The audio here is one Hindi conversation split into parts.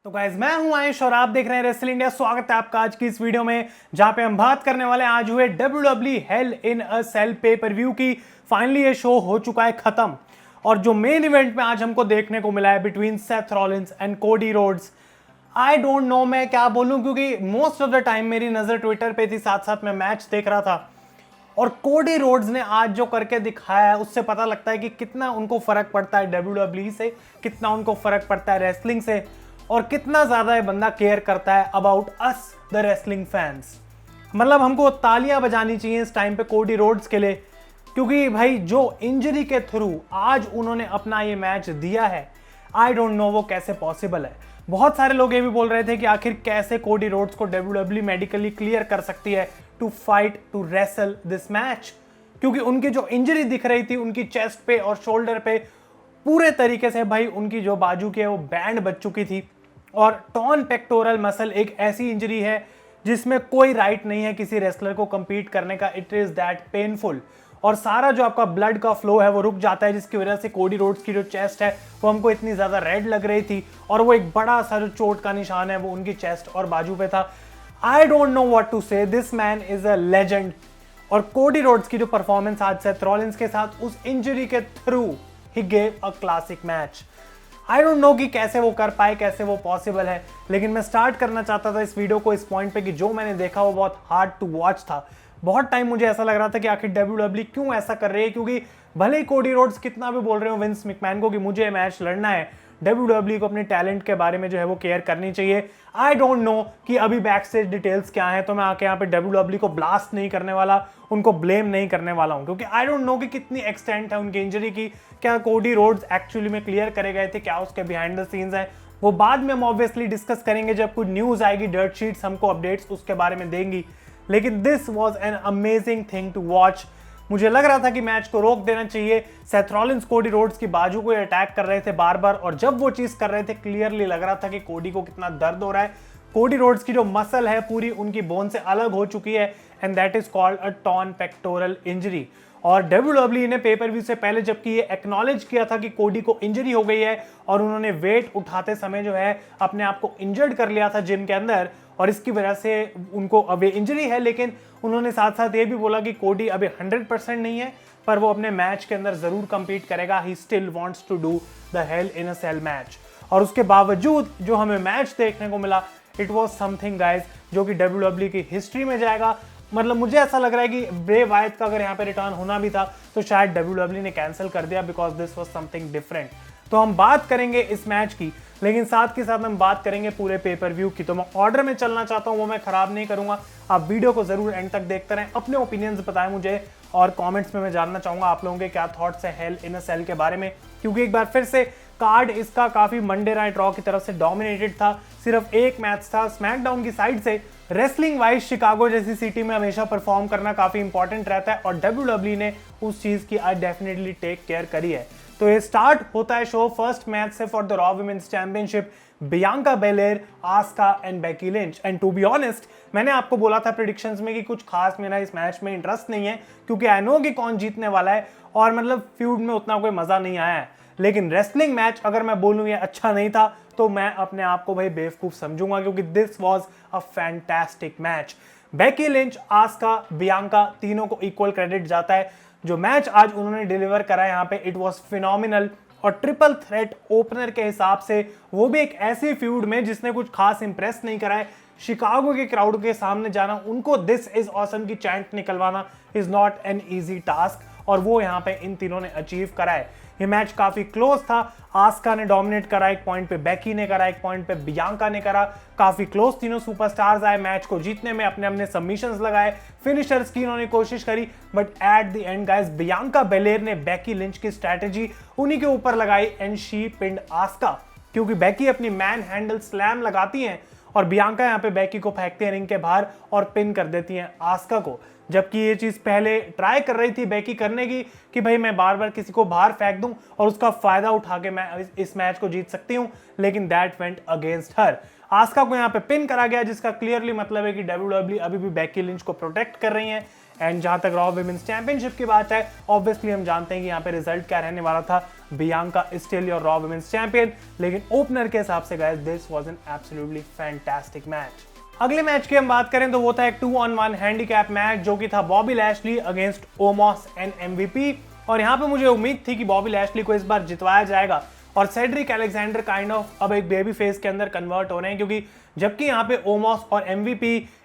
तो गाइज मैं हूं आयुष और आप देख रहे हैं रेसल इंडिया। स्वागत है आपका आज की इस वीडियो में जहां पे हम बात करने वाले हैं आज हुए WWE hello in a cell पे पर व्यू की। फाइनली ये शो हो चुका है खत्म और जो मेन इवेंट में आज हमको देखने को मिला है between Seth Rollins and Cody Rhodes, I don't no मैं क्या बोलूं, क्योंकि मोस्ट ऑफ द टाइम मेरी नजर ट्विटर पे थी, साथ साथ मैं मैच देख रहा था। और कोडी रोड्स ने आज जो करके दिखाया है उससे पता लगता है कि कितना उनको फर्क पड़ता है WWE से, कितना उनको फर्क पड़ता है रेसलिंग से, और कितना ज्यादा ये बंदा केयर करता है about us the wrestling fans. मतलब हमको तालियां बजानी चाहिए इस टाइम पे कोडी रोड्स के लिए, क्योंकि भाई जो इंजरी के थ्रू आज उन्होंने अपना ये मैच दिया है, आई डोंट नो वो कैसे पॉसिबल है। बहुत सारे लोग ये भी बोल रहे थे कि आखिर कैसे कोडी रोड्स को WWE मेडिकली क्लियर कर सकती है to fight to wrestle this match, क्योंकि उनकी जो इंजरी दिख रही थी उनकी चेस्ट पे और शोल्डर पे पूरे तरीके से भाई उनकी जो बाजू की है वो बैंड बच चुकी थी। और टॉन पेक्टोरल मसल एक ऐसी इंजरी है जिसमें कोई राइट नहीं है किसी रेसलर को कंपीट करने का। इट इज दैट पेनफुल और सारा जो आपका ब्लड का फ्लो है वो रुक जाता है, जिसकी वजह से कोडी रोड्स की जो चेस्ट है वो हमको इतनी ज्यादा रेड लग रही थी और वो एक बड़ा सा जो चोट का निशान है वो उनकी चेस्ट और बाजू पे था। I don't know what to say, this man is a legend. और कोडी रोड्स की जो परफॉर्मेंस आज सेथ रॉलिंस के साथ उस इंजरी के through he gave a classic match. I don't no कि कैसे वो कर पाए, कैसे वो पॉसिबल है, लेकिन मैं स्टार्ट करना चाहता था इस वीडियो को इस पॉइंट पे कि जो मैंने देखा वो बहुत हार्ड टू वॉच था। बहुत टाइम मुझे ऐसा लग रहा था कि आखिर WWE क्यों ऐसा कर रही है, क्योंकि भले ही कोडी रोड्स कितना भी बोल रहे हो विंस मैकमैन को कि मुझे ये मैच लड़ना है, WWE को अपने टैलेंट के बारे में जो है वो केयर करनी चाहिए। आई डोंट नो कि अभी बैक स्टेज डिटेल्स क्या है, तो मैं आके यहाँ पे WWE को ब्लास्ट नहीं करने वाला, उनको ब्लेम नहीं करने वाला हूँ, क्योंकि आई डोंट नो कि कितनी एक्सटेंट है उनकी इंजरी की, क्या कोडी रोड्स एक्चुअली में क्लियर करे गए थे, क्या उसके बिहाइंड द सीन्स हैं, वो बाद में हम ऑब्वियसली डिस्कस करेंगे जब कुछ न्यूज आएगी, डर्ट शीट्स हमको अपडेट्स उसके बारे में देंगी। लेकिन this was an amazing thing to watch. मुझे लग रहा था कि मैच को रोक देना चाहिए। सेथ रॉलिंस कोडी रोड्स की बाजू को अटैक कर रहे थे बार बार, और जब वो चीज कर रहे थे क्लियरली लग रहा था कि कोडी को कितना दर्द हो रहा है। कोडी रोड्स की जो मसल है पूरी उनकी बोन से अलग हो चुकी है and that is called a torn pectoral injury. और WWE ने पेपर व्यू से पहले जबकि ये एक्नॉलेज किया था कि कोडी को इंजरी हो गई है और उन्होंने वेट उठाते समय जो है अपने आप को इंजर्ड कर लिया था जिम के अंदर, और इसकी वजह से उनको अब ये इंजरी है, लेकिन उन्होंने साथ साथ ये भी बोला कि कोडी अभी 100% नहीं है, पर वो अपने मैच के अंदर जरूर कंपीट करेगा। He still wants to do the Hell in a Cell match. और उसके बावजूद जो हमें मैच देखने को मिला, इट वाज समथिंग गाइस जो कि WWE की हिस्ट्री में जाएगा। मतलब मुझे ऐसा लग रहा है कि ब्रे वायत का अगर यहाँ पे रिटर्न होना भी था तो शायद WWE ने कैंसिल कर दिया, because this was something different. तो हम बात करेंगे इस मैच की, लेकिन साथ के साथ हम बात करेंगे पूरे पेपर व्यू की। तो मैं ऑर्डर में चलना चाहता हूँ, वो मैं खराब नहीं करूंगा। आप वीडियो को जरूर एंड तक देखते रहें, अपने ओपिनियंस बताएं मुझे, और कमेंट्स में मैं जानना चाहूंगा आप लोगों के क्या थॉट्स है हेल इन अ सेल के बारे में, क्योंकि एक बार फिर से कार्ड इसका काफी मंडे नाइट रॉ की तरफ से डोमिनेटेड था। सिर्फ एक मैच था स्मैकडाउन की साइड से। रेसलिंग वाइज शिकागो जैसी सिटी में हमेशा परफॉर्म करना काफी इंपॉर्टेंट रहता है, और WWE ने उस चीज की आज डेफिनेटली टेक केयर करी है। तो ये स्टार्ट होता है शो फर्स्ट मैच से for the Raw women's championship, Bianca Belair, Asuka and Becky Lynch. And to be honest, मैंने आपको बोला था प्रेडिक्शंस में कि कुछ खास मेरा इस मैच में इंटरेस्ट नहीं है, क्योंकि आई नो कि कौन जीतने वाला है और मतलब फ्यूड में उतना कोई मजा नहीं आया है। लेकिन रेसलिंग मैच अगर मैं बोलूं ये अच्छा नहीं था तो मैं अपने आप को भाई बेवकूफ समझूंगा, क्योंकि this was a fantastic match. Becky Lynch, Asuka, Bianca तीनों को इक्वल क्रेडिट जाता है। जो मैच आज उन्होंने डिलीवर करा है यहाँ पे, इट वाज फिनोमिनल। और ट्रिपल थ्रेट ओपनर के हिसाब से, वो भी एक ऐसी फ्यूड में जिसने कुछ खास इंप्रेस नहीं करा है। शिकागो के क्राउड के सामने जाना, उनको दिस इज ऑसम की चैंट निकलवाना is not an easy task, और वो यहाँ पे इन तीनों ने अचीव करा है। ये मैच काफी क्लोज था। आस्का ने डोमिनेट करा एक पॉइंट पे, बेकी ने करा एक पॉइंट पे, बियांका ने करा। काफी क्लोज तीनों सुपरस्टार्स आए मैच को जीतने में, अपने अपने सबमिशंस लगाए, फिनिशर्स की इन्होंने कोशिश करी, but at the end guys Bianca Belair ने बेकी लिंच की स्ट्रैटेजी उन्हीं के ऊपर लगाई एंड शी पिन्ड आस्का, क्योंकि बेकी अपनी मैन हैंडल स्लैम लगाती हैं और बियांका यहाँ पे बेकी को फेंकती है रिंग के बाहर और पिन कर देती हैं आस्का को। जबकि ये चीज पहले ट्राई कर रही थी बेकी करने की कि भाई मैं बार बार किसी को बाहर फेंक दूं और उसका फायदा उठा के मैं इस मैच को जीत सकती हूं, लेकिन that went against her. Asuka को यहाँ पे पिन करा गया, जिसका क्लियरली मतलब है कि WWE अभी भी बेकी लिंच को प्रोटेक्ट कर रही है। एंड जहां तक रॉ वुमेन्स चैंपियनशिप की बात है, ऑब्वियसली हम जानते हैं कि यहाँ पे रिजल्ट क्या रहने वाला था। Bianca still your Raw women's champion, लेकिन ओपनर के हिसाब से guys this was an absolutely fantastic match. अगले मैच की हम बात करें तो वो था एक 2-on-1 हैंडीकैप मैच जो कि था Bobby Lashley against Omos and MVP। और यहाँ पे मुझे उम्मीद थी कि बॉबी लैशली को इस बार जितवाया जाएगा और सेड्रिक अलेक्जेंडर काइंड ऑफ अब एक बेबी फेस के अंदर कन्वर्ट हो रहे हैं, क्योंकि जबकि यहाँ पे ओमॉस और MVP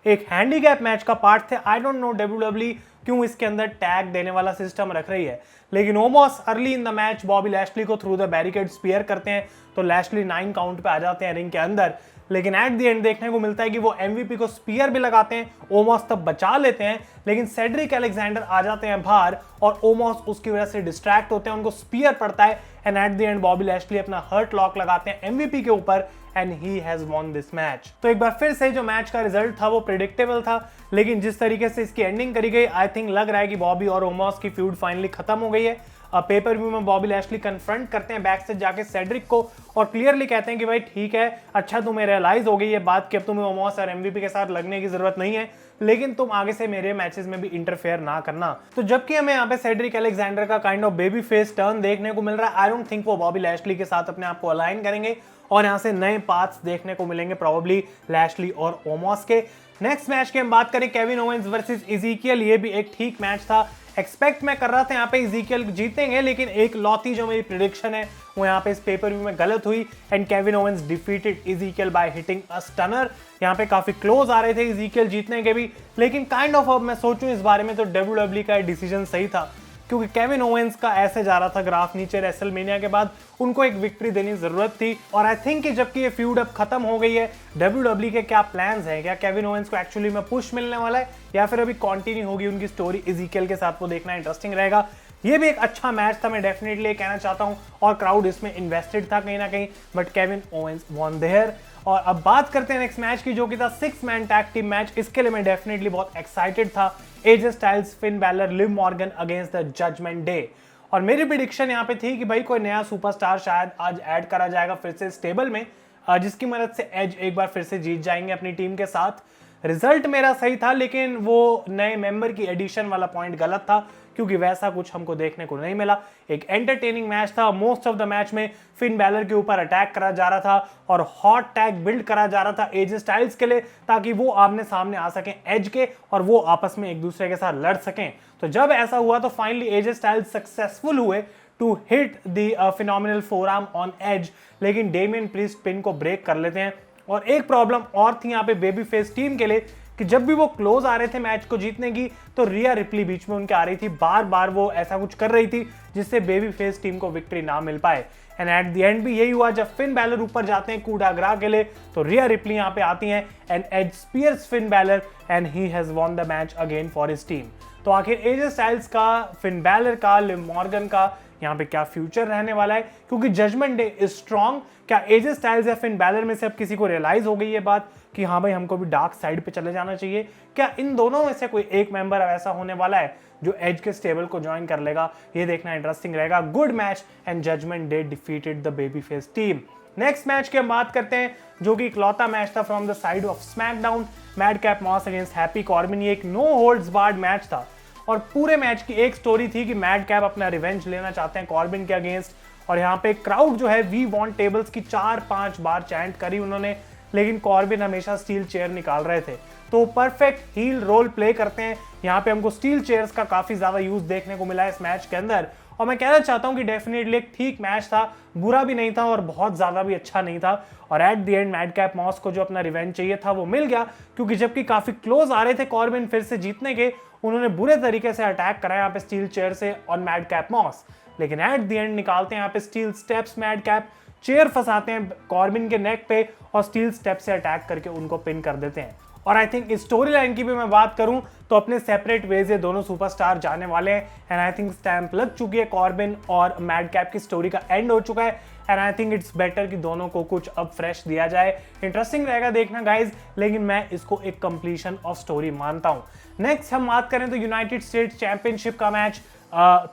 एक हैंडीकैप मैच का पार्ट थे। आई डोंट नो WWE क्यों इसके अंदर टैग देने वाला सिस्टम रख रही है, लेकिन Omos early in the match Bobby Lashley को थ्रू द बैरिकेड स्पीयर करते हैं तो लैशली 9 काउंट पे आ जाते हैं रिंग के अंदर। लेकिन एट द एंड देखने को मिलता है कि वो MVP को स्पीयर भी लगाते हैं, ओमॉस तब बचा लेते हैं, लेकिन सेड्रिक अलेक्जेंडर आ जाते हैं बाहर और ओमॉस उसकी वजह से डिस्ट्रैक्ट होते हैं, उनको स्पीयर पड़ता है and at the end Bobby Lashley अपना हर्ट लॉक लगाते हैं MVP के ऊपर and he has von this match. तो एक बार फिर से जो मैच का रिजल्ट था वो प्रेडिक्टेबल था, लेकिन जिस तरीके से इसकी एंडिंग करी गई आई थिंक लग रहा है कि बॉबी और ओमॉस की फ्यूड फाइनली खत्म हो गई है। पेपर व्यू में बॉबी लैशली कन्फ्रंट करते हैं बैक से जाके सेड्रिक को और क्लियरली कहते हैं कि भाई ठीक है, अच्छा तुम्हें रियलाइज हो गई है बात कि अब तुम्हें ओमॉस और MVP के साथ लगने की जरूरत नहीं है, लेकिन तुम आगे से मेरे मैचेस में भी इंटरफेयर ना करना। तो जबकि हमें यहाँ पे सेड्रिक अलेक्जेंडर का kind of baby face turn देखने को मिल रहा है, आई डोंट थिंक वो बॉबी लैशली के साथ अपने आप को अलाइन करेंगे और यहाँ से नए पाथ्स देखने को मिलेंगे प्रोबेबली लैशली और ओमॉस के। नेक्स्ट मैच की हम बात करें केविन ओवेंस वर्सेस इज़ीकियल, ये भी एक ठीक मैच था। एक्सपेक्ट मैं कर रहा था यहाँ पे इज़ीकियल जीतेंगे, लेकिन एक लौती जो मेरी प्रेडिक्शन है वो यहाँ पे इस पेपर व्यू में गलत हुई and Kevin Owens defeated Ezekiel by hitting a stunner. यहाँ पे काफी क्लोज आ रहे थे इज़ीकियल जीतने के भी, लेकिन काइंड ऑफ अब मैं सोचूं इस बारे में तो WWE का डिसीजन सही था, क्योंकि केविन ओवेंस का ऐसे जा रहा था ग्राफ नीचे रेसलमेनिया के बाद, उनको एक विक्ट्री देनी जरूरत थी। और आई थिंक कि जबकि ये फ्यूड अब खत्म हो गई है, WWE के क्या प्लान्स हैं, क्या केविन ओवेंस को एक्चुअली में पुश मिलने वाला है या फिर अभी कंटिन्यू होगी उनकी स्टोरी इज़ीकियल के साथ, वो देखना इंटरेस्टिंग रहेगा। ये भी एक अच्छा मैच था, मैं डेफिनेटली कहना चाहता हूँ, और क्राउड इसमें इन्वेस्टेड था कहीं ना कहीं, but Kevin Owens won there. और अब बात करते हैं नेक्स्ट मैच की जो कि था 6 मैन टैग टीम मैच। इसके लिए मैं डेफिनेटली बहुत एक्साइटेड था। AJ Styles, Finn Balor, Liv Morgan against the Judgment Day. और मेरी प्रेडिक्शन यहाँ पे थी कि भाई कोई नया सुपरस्टार शायद आज ऐड करा जाएगा फिर से स्टेबल में, जिसकी मदद से एज एक बार फिर से जीत जाएंगे अपनी टीम के साथ। रिजल्ट मेरा सही था, लेकिन वो नए मेंबर की एडिशन वाला पॉइंट गलत था, क्योंकि वैसा कुछ हमको देखने को नहीं मिला। एक एंटरटेनिंग मैच था। मोस्ट ऑफ द मैच में फिन बैलर के ऊपर अटैक करा जा रहा था और हॉट टैग बिल्ड करा जा रहा था एजे स्टाइल्स के लिए, ताकि वो आमने सामने आ सकें एज के और वो आपस में एक दूसरे के साथ लड़ सकें। तो जब ऐसा हुआ तो फाइनली एजे स्टाइल्स सक्सेसफुल हुए to hit the Phenomenal Forearm on Edge, लेकिन डेमियन प्रीस्ट पिन को ब्रेक कर लेते हैं। और एक प्रॉब्लम और थी यहाँ पे बेबी फेस टीम के लिए कि जब भी वो क्लोज आ रहे थे मैच को जीतने की, तो रिया रिप्ली बीच में उनके आ रही थी, बार बार वो ऐसा कुछ कर रही थी जिससे बेबी फेस टीम को विक्ट्री ना मिल पाए। एंड एट द एंड भी यही हुआ, जब फिन बैलर ऊपर जाते हैं कूडाग्रा के लिए तो रिया रिप्ली यहाँ पे आती हैं and Edge spears Finn Balor and he has won the match again for his team. तो आखिर एजे स्टाइल्स का, फिन बैलर का, लिव मॉर्गन का यहाँ पे क्या फ्यूचर रहने वाला है, क्योंकि जजमेंट डे इज स्ट्रॉन्ग। क्या एजे स्टाइल्स या फिन बैलर में से अब किसी को रियलाइज हो गई है बात कि हाँ भाई हमको भी डार्क साइड पे चले जाना चाहिए? क्या इन दोनों में से कोई एक मेंबर ऐसा होने वाला है जो एज के स्टेबल को ज्वाइन कर लेगा? ये देखना इंटरेस्टिंग रहेगा। Good match and Judgment Day defeated the baby face team. Next match की हम बात करते हैं जो कि इकलौता मैच था from the side of SmackDown, Madcap Moss against Happy Corbin. ये एक नो होल्ड्स बार्ड मैच था और पूरे मैच की एक स्टोरी थी कि मैडकैप अपना रिवेंज लेना चाहते हैं कॉर्बिन के अगेंस्ट। और यहाँ पे क्राउड जो है वी वांट टेबल्स की 4-5 बार चैंट करी उन्होंने, लेकिन कॉर्बिन हमेशा स्टील चेयर निकाल रहे थे। तो परफेक्ट हील रोल प्ले करते हैं। यहाँ पे हमको स्टील चेयर्स का काफी ज्यादा यूज देखने को मिला है इस मैच के अंदर, और मैं कहना चाहता हूँ कि डेफिनेटली एक ठीक मैच था, बुरा भी नहीं था और बहुत ज्यादा भी अच्छा नहीं था। और एट द एंड मैडकैप मॉस को जो अपना रिवेंज चाहिए था वो मिल गया, क्योंकि जबकि काफी क्लोज आ रहे थे कॉर्बिन फिर से जीतने के, उन्होंने बुरे तरीके से अटैक करा यहाँ पे स्टील चेयर से ऑन मैडकैप मॉस। लेकिन एट द एंड निकालते हैं यहाँ पे स्टील स्टेप्स, मैडकैप चेयर फंसाते हैं कॉर्बिन के नेक पे और स्टील स्टेप से अटैक करके उनको पिन कर देते हैं। और आई थिंक इस स्टोरी लाइन की भी मैं बात करूं तो अपने सेपरेट वेज ये दोनों सुपरस्टार जाने वाले हैं एंड आई थिंक स्टैंप लग चुकी है। कॉर्बिन और मैडकैप की स्टोरी का एंड हो चुका है and I think it's better कि दोनों को कुछ अब फ्रेश दिया जाए। इंटरेस्टिंग रहेगा देखना गाइज, लेकिन मैं इसको एक कंप्लीशन ऑफ स्टोरी मानता हूं। नेक्स्ट हम बात करें तो यूनाइटेड स्टेट्स चैंपियनशिप का match,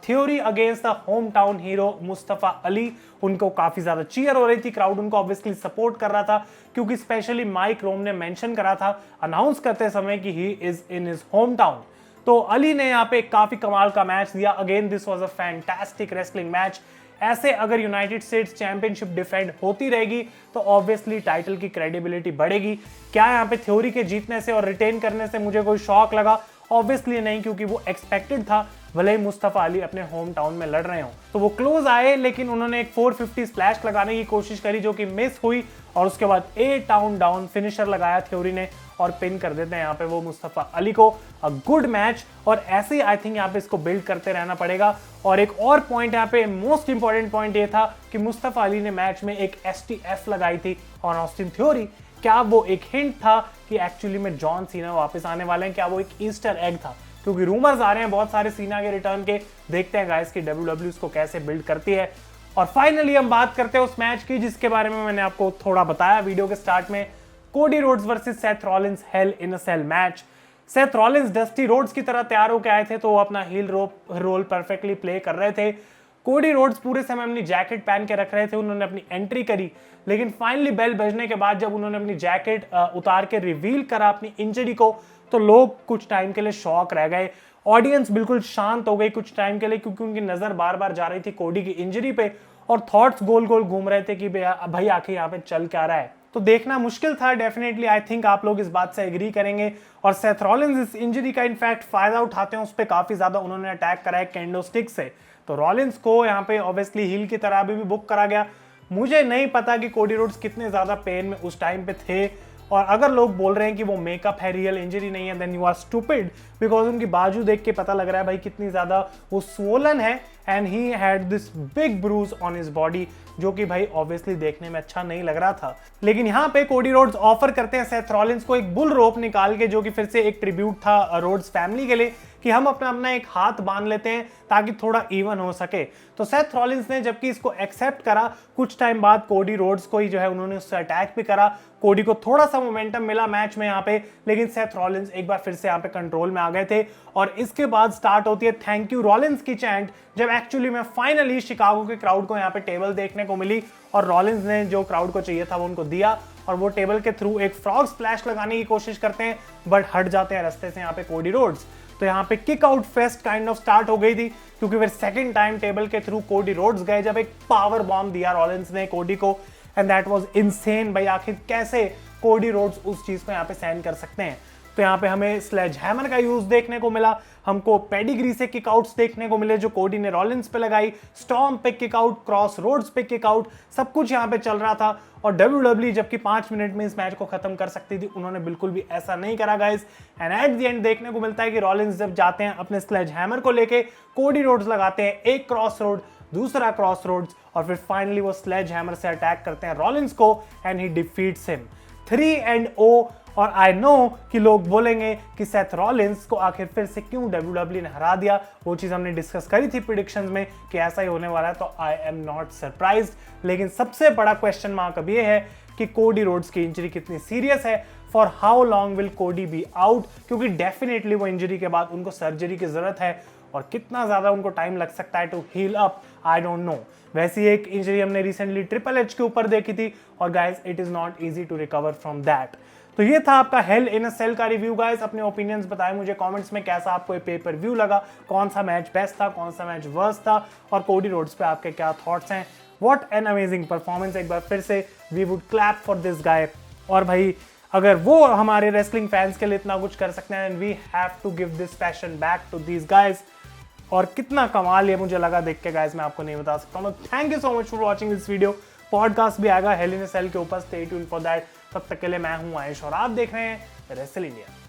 theory against the home town hero Mustafa Ali. उनको काफी ज्यादा चीयर हो रही थी, क्राउड उनको ऑब्वियसली सपोर्ट कर रहा था, क्योंकि स्पेशली माइक रोम ने मेंशन करा था अनाउंस करते समय कि he is in his home town. तो अली ने यहाँ पे काफी कमाल का मैच दिया। Again this was a fantastic wrestling match. ऐसे अगर यूनाइटेड स्टेट्स चैंपियनशिप डिफेंड होती रहेगी तो ऑब्वियसली टाइटल की क्रेडिबिलिटी बढ़ेगी। क्या यहाँ पे थ्योरी के जीतने से और रिटेन करने से मुझे कोई शॉक लगा? ऑब्वियसली नहीं, क्योंकि वो एक्सपेक्टेड था, भले ही मुस्तफा अली अपने होम टाउन में लड़ रहे हो। तो वो क्लोज आए, लेकिन उन्होंने एक 450 स्प्लैश लगाने की कोशिश करी जो कि मिस हुई, और उसके बाद 8 टाउन डाउन फिनिशर लगाया थ्योरी ने और पिन कर देते हैं यहाँ पे वो मुस्तफा अली को। अ गुड मैच, और ऐसे ही आई थिंक यहाँ पे इसको बिल्ड करते रहना पड़ेगा। और एक और पॉइंट यहाँ पे, मोस्ट इंपॉर्टेंट पॉइंट ये था कि मुस्तफा अली ने मैच में एक STF लगाई थी ऑन ऑस्टिन थ्योरी। क्या वो एक हिंट था कि एक्चुअली में जॉन सीना वापस आने वाले हैं? क्या वो एक ईस्टर एग था? क्योंकि रूमर्स आ रहे हैं बहुत सारे सीना के रिटर्न के। देखते हैं गाइस कि WWE उसको कैसे बिल्ड करती है। और फाइनली हम बात करते हैं उस मैच की जिसके बारे में मैंने आपको थोड़ा बताया वीडियो के स्टार्ट में। Cody Rhodes versus Seth Rollins Hell in a Cell match. Seth Rollins Dusty Rhodes की तरह तैयार होकर आए थे, तो वो अपना हील रोल परफेक्टली प्ले कर रहे थे। कोडी रोड्स पूरे समय अपनी जैकेट पहन के रख रहे थे, उन्होंने अपनी एंट्री करी, लेकिन फाइनली बेल बजने के बाद जब उन्होंने अपनी जैकेट उतार के रिवील करा अपनी इंजरी को, तो लोग कुछ टाइम के लिए शॉक रह गए। ऑडियंस बिल्कुल शांत हो गई कुछ टाइम के लिए, क्योंकि उनकी नजर बार बार जा रही थी कोडी की इंजरी पे, और थॉट्स गोल गोल घूम रहे थे कि भाई आखिर यहाँ पे चल क्या रहा है। तो देखना मुश्किल था। डेफिनेटली आई थिंक आप लोग इस बात से एग्री करेंगे। और सेथ रॉलिंस इस इंजरी का इनफैक्ट फायदा उठाते हैं, उस पर काफी ज्यादा उन्होंने अटैक करा है कैंडो स्टिक से। तो रॉलिंस को यहाँ पे ऑब्वियसली हील की तरह अभी भी बुक करा गया। मुझे नहीं पता कि कोडी रोड्स कितने ज्यादा पेन में उस टाइम पे थे, और अगर लोग बोल रहे हैं कि वो मेकअप है, रियल इंजरी नहीं है, then you are stupid, because उनकी बाजू देख के पता लग रहा है भाई कितनी ज्यादा वो स्वोलन है, and he had this big bruise on his body, जो कि भाई ऑब्वियसली देखने में अच्छा नहीं लग रहा था। लेकिन यहाँ पे कोडी रोड्स ऑफर करते हैं सेथ रॉलिंस को एक बुल रोप निकाल के, जो कि फिर से एक ट्रिब्यूट था रोड्स फैमिली के लिए कि हम अपना एक हाथ बांध लेते हैं ताकि थोड़ा इवन हो सके। तो सेथ रॉलिंस ने जबकि इसको एक्सेप्ट करा, कुछ टाइम बाद कोडी रोड्स को ही जो है उन्होंने उससे अटैक भी करा। कोडी को थोड़ा सा मोमेंटम मिला मैच में यहाँ पे, लेकिन सेथ रॉलिंस एक बार फिर से यहाँ पे कंट्रोल में आ गए थे। और इसके बाद स्टार्ट होती है थैंक यू रॉलिंस की चैंट, जब एक्चुअली में फाइनली शिकागो के क्राउड को यहाँ पे टेबल देखने को मिली, और रॉलिंस ने जो क्राउड को चाहिए था वो उनको दिया, और वो टेबल के थ्रू एक फ्रॉग स्प्लैश लगाने की कोशिश करते हैं, बट हट जाते हैं रास्ते से यहाँ पे कोडी रोड्स। तो यहाँ पे kick out fest kind of start हो गई थी, क्योंकि फिर सेकंड टाइम टेबल के थ्रू कोडी रोड्स गए, जब एक पावर बॉम्ब दिया रॉलिंस ने कोडी को, एंड दैट वाज इनसेन। भाई आखिर कैसे कोडी रोड्स उस चीज को यहाँ पे सहन कर सकते हैं? तो यहाँ पे हमें स्लेज हैमर का यूज देखने को मिला, हमको पेडिग्री से किकआउट्स देखने को मिले जो कोडी ने रॉलिंस पे लगाई, स्टॉर्म पे किकआउट, क्रॉस रोड्स पे किकआउट, सब कुछ यहाँ पे चल रहा था। और WWE जबकि 5 मिनट में इस मैच को खत्म कर सकती थी, उन्होंने बिल्कुल भी ऐसा नहीं करा guys. And at the end देखने को मिलता है कि रॉलिंस जब जाते हैं अपने स्लेज हैमर को लेके, कोडी रोड्स लगाते हैं एक क्रॉस रोड, दूसरा क्रॉस रोड्स, और फिर फाइनली वो स्लेज हैमर से अटैक करते हैं रॉलिंस को, एंड ही डिफीट्स हिम 3-0। और आई नो कि लोग बोलेंगे कि सेथ रॉलिंस को आखिर फिर से क्यों WWE ने हरा दिया, वो चीज हमने डिस्कस करी थी प्रेडिक्शंस में कि ऐसा ही होने वाला है, तो आई एम नॉट सरप्राइज्ड। लेकिन सबसे बड़ा क्वेश्चन मार्क अब ये है कि कोडी रोड्स की इंजरी कितनी सीरियस है, फॉर हाउ लॉन्ग विल कोडी बी आउट, क्योंकि डेफिनेटली वो इंजरी के बाद उनको सर्जरी की जरूरत है, और कितना ज्यादा उनको टाइम लग सकता है to heal up, I don't know. वैसी एक इंजरी हमने रिसेंटली ट्रिपल एच के ऊपर देखी थी, और guys it is not easy to recover from that. तो ये था आपका हेल इन अ सेल का रिव्यू गाइस। अपने ओपिनियंस बताएं मुझे कमेंट्स में, कैसा आपको ये पेपर व्यू लगा, कौन सा मैच बेस्ट था, कौन सा मैच वर्स्ट था, और कोडी रोड्स पे आपके क्या थॉट्स हैं। व्हाट एन अमेजिंग परफॉर्मेंस, एक बार फिर से we would clap for this guy. और भाई अगर वो हमारे रेसलिंग फैंस के लिए इतना कुछ कर सकते हैं, we have to give this passion back to these guys. और कितना कमाल ये मुझे लगा देख के गाइज, मैं आपको नहीं बता सकता हूँ। Thank you so much for watching this video. Podcast भी आएगा हेल इन अ सेल के ऊपर, स्टे ट्यून्ड फॉर दैट। तब तक के लिए मैं हूं आयुष और आप देख रहे हैं रेसल इंडिया।